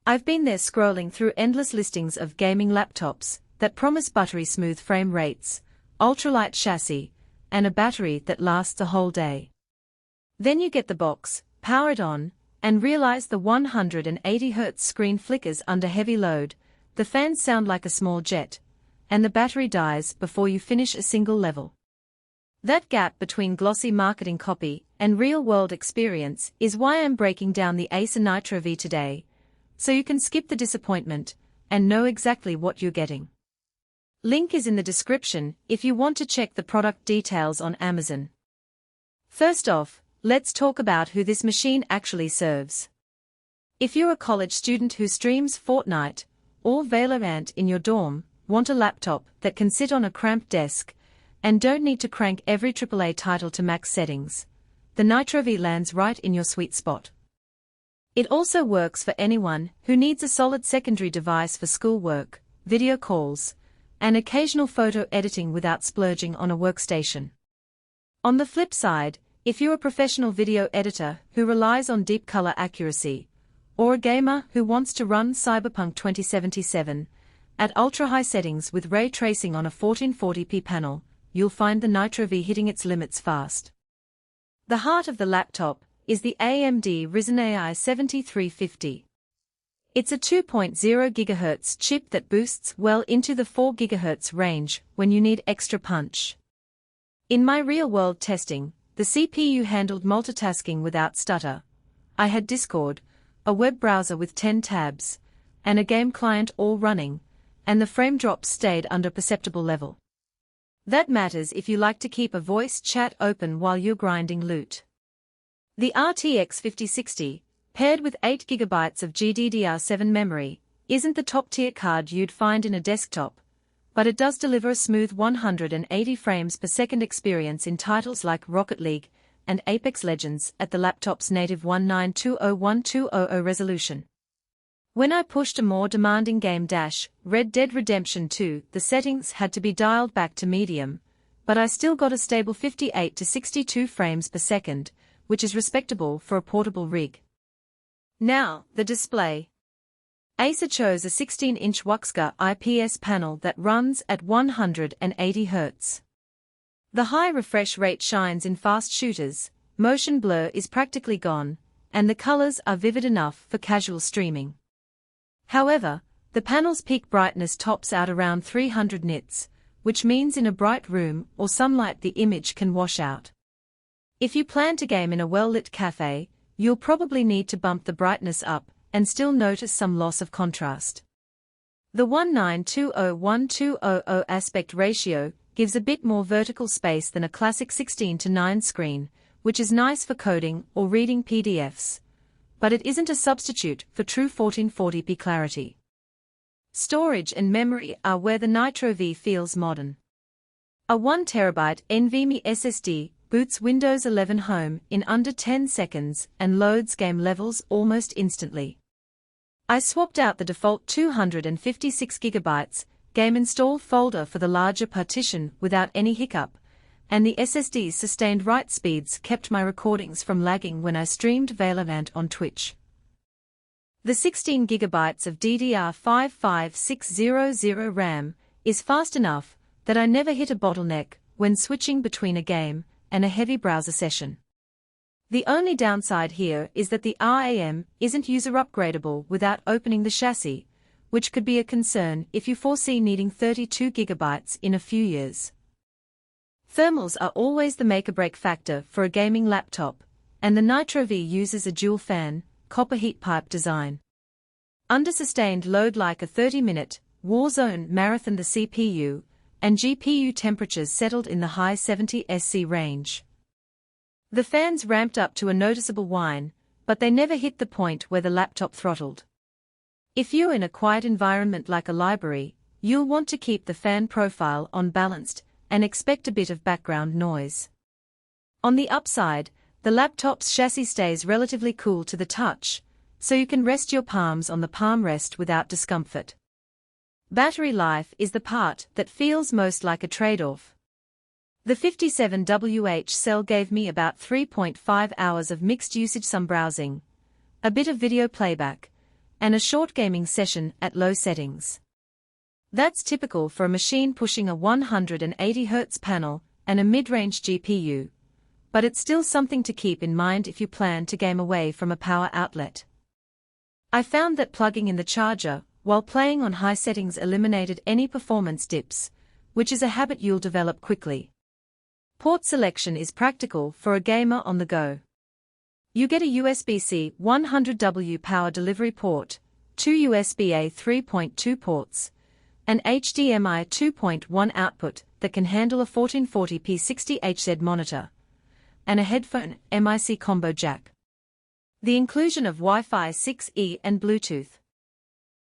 I've been there scrolling through endless listings of gaming laptops that promise buttery-smooth frame rates, ultralight chassis, and a battery that lasts a whole day. Then you get the box, power it on, and realize the 180 Hz screen flickers under heavy load, the fans sound like a small jet, and the battery dies before you finish a single level. That gap between glossy marketing copy and real-world experience is why I'm breaking down the Acer Nitro V today, so you can skip the disappointment and know exactly what you're getting. Link is in the description if you want to check the product details on Amazon. First off, let's talk about who this machine actually serves. If you're a college student who streams Fortnite or Valorant in your dorm, want a laptop that can sit on a cramped desk, and don't need to crank every AAA title to max settings, the Nitro V lands right in your sweet spot. It also works for anyone who needs a solid secondary device for schoolwork, video calls, and occasional photo editing without splurging on a workstation. On the flip side, if you're a professional video editor who relies on deep color accuracy, or a gamer who wants to run Cyberpunk 2077 at ultra-high settings with ray tracing on a 1440p panel, you'll find the Nitro V hitting its limits fast. The heart of the laptop is the AMD Ryzen AI 7350. It's a 2.0 GHz chip that boosts well into the 4 GHz range when you need extra punch. In my real-world testing, the CPU handled multitasking without stutter. I had Discord, a web browser with 10 tabs, and a game client all running, and the frame drops stayed under perceptible level. That matters if you like to keep a voice chat open while you're grinding loot. The RTX 5060, paired with 8 GB of GDDR7 memory, isn't the top-tier card you'd find in a desktop, but it does deliver a smooth 180 frames per second experience in titles like Rocket League and Apex Legends at the laptop's native 1920x1200 resolution. When I pushed a more demanding game Red Dead Redemption 2, the settings had to be dialed back to medium, but I still got a stable 58 to 62 frames per second, which is respectable for a portable rig. Now, the display. Acer chose a 16-inch WUXGA IPS panel that runs at 180 Hz. The high refresh rate shines in fast shooters, motion blur is practically gone, and the colors are vivid enough for casual streaming. However, the panel's peak brightness tops out around 300 nits, which means in a bright room or sunlight the image can wash out. If you plan to game in a well-lit cafe, you'll probably need to bump the brightness up and still notice some loss of contrast. The 1920x1200 aspect ratio gives a bit more vertical space than a classic 16:9 screen, which is nice for coding or reading PDFs. But it isn't a substitute for true 1440p clarity. Storage and memory are where the Nitro V feels modern. A 1TB NVMe SSD boots Windows 11 Home in under 10 seconds and loads game levels almost instantly. I swapped out the default 256GB game install folder for the larger partition without any hiccup, and the SSD's sustained write speeds kept my recordings from lagging when I streamed Valorant on Twitch. The 16GB of DDR5 5600 RAM is fast enough that I never hit a bottleneck when switching between a game and a heavy browser session. The only downside here is that the RAM isn't user upgradable without opening the chassis, which could be a concern if you foresee needing 32GB in a few years. Thermals are always the make-or-break factor for a gaming laptop, and the Nitro V uses a dual-fan, copper heat pipe design. Under sustained load like a 30-minute Warzone marathon, the CPU and GPU temperatures settled in the high 70 SC range. The fans ramped up to a noticeable whine, but they never hit the point where the laptop throttled. If you're in a quiet environment like a library, you'll want to keep the fan profile on balanced and expect a bit of background noise. On the upside, the laptop's chassis stays relatively cool to the touch, so you can rest your palms on the palm rest without discomfort. Battery life is the part that feels most like a trade-off. The 57WH cell gave me about 3.5 hours of mixed usage, some browsing, a bit of video playback, and a short gaming session at low settings. That's typical for a machine pushing a 180Hz panel and a mid-range GPU, but it's still something to keep in mind if you plan to game away from a power outlet. I found that plugging in the charger while playing on high settings eliminated any performance dips, which is a habit you'll develop quickly. Port selection is practical for a gamer on the go. You get a USB-C 100W power delivery port, 2 USB-A 3.2 ports, an HDMI 2.1 output that can handle a 1440p 60Hz monitor, and a headphone mic combo jack. The inclusion of Wi-Fi 6E and Bluetooth